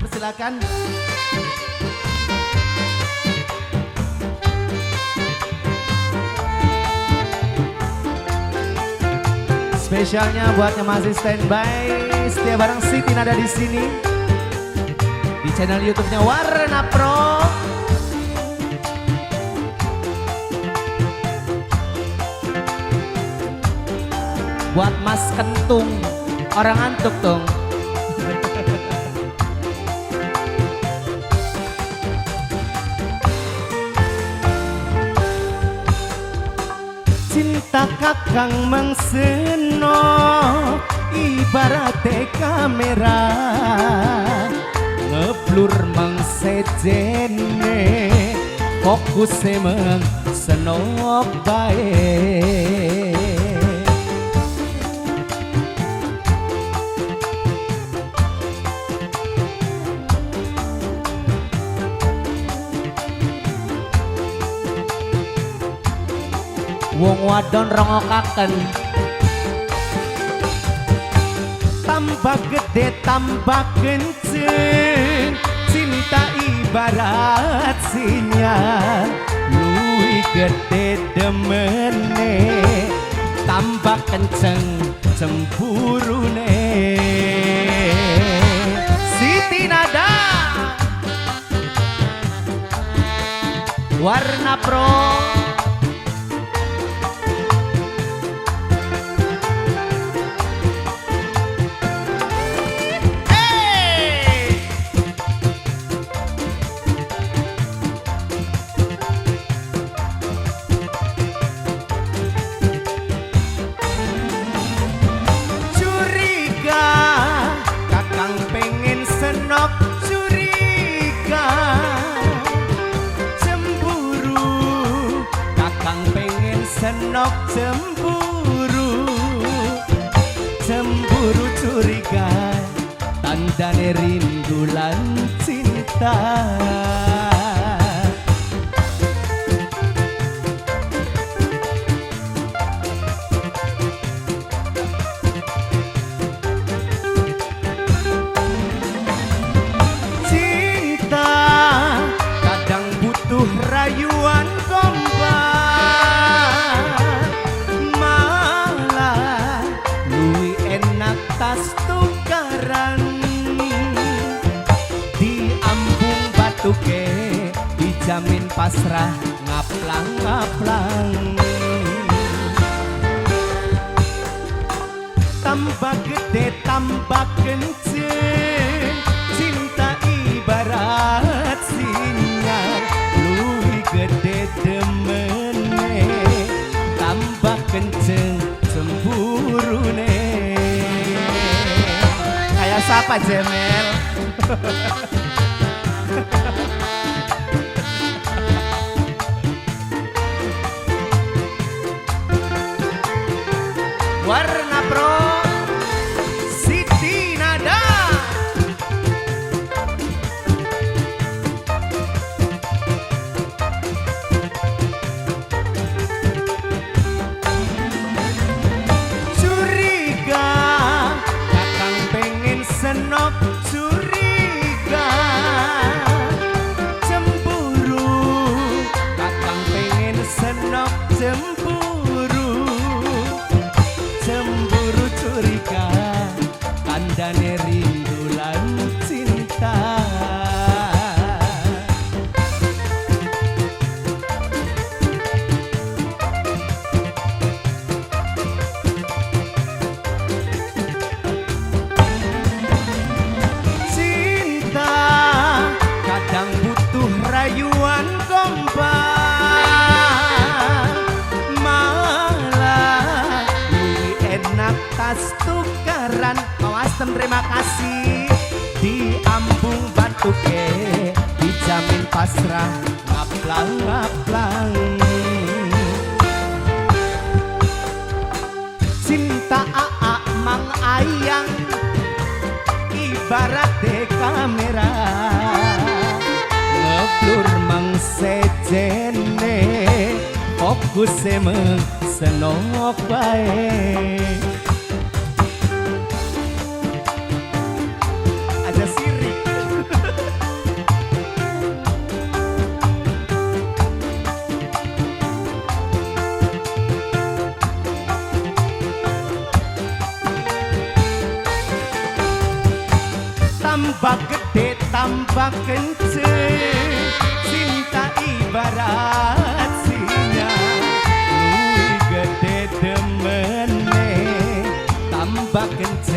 Persilakan. Spesialnya buat yang masih standby, setia bareng Siti Nada di sini di channel YouTube-nya Warna Pro. Buat Mas Kentung, orang antuk dong. Cinta kakang mengseno ibarat kamera ngeblur mengsejene fokus emang senok bae. Wong wadon rongokaken tambah gede tambah kenceng, cinta ibarat sinyal luwih gede demene tambah kenceng cemburune. Siti Nada Warna Pro. Curiga cemburu kakang pengen senok cemburu curiga tandane rindu lan cinta. Rayuan gombal malah luwih enak tas tukaran di ambung batuke dijamin pasrah ngaplang-ngaplang. Tambah gede tambah kenceng cinta ibarat sinyal gede demene tambah kenceng cemburune. Kayak siapa Jemel? Warna Pro Siti Nada. Senok curiga cemburu kakang pengen senok cemburu curiga tandane rindu lan cinta. Rayuan gombal malah luwih enak tas tukaran. Awas terima kasih di ambung batuke dijamin pasrah ngaplang-ngaplang. Cinta aa mang ayang ibarat kamera ngeblur mengsejene fokus emang senok bae. Aja sirik. tambah kenceng, cinta ibarat singa, luwih gede demene tambah kenceng.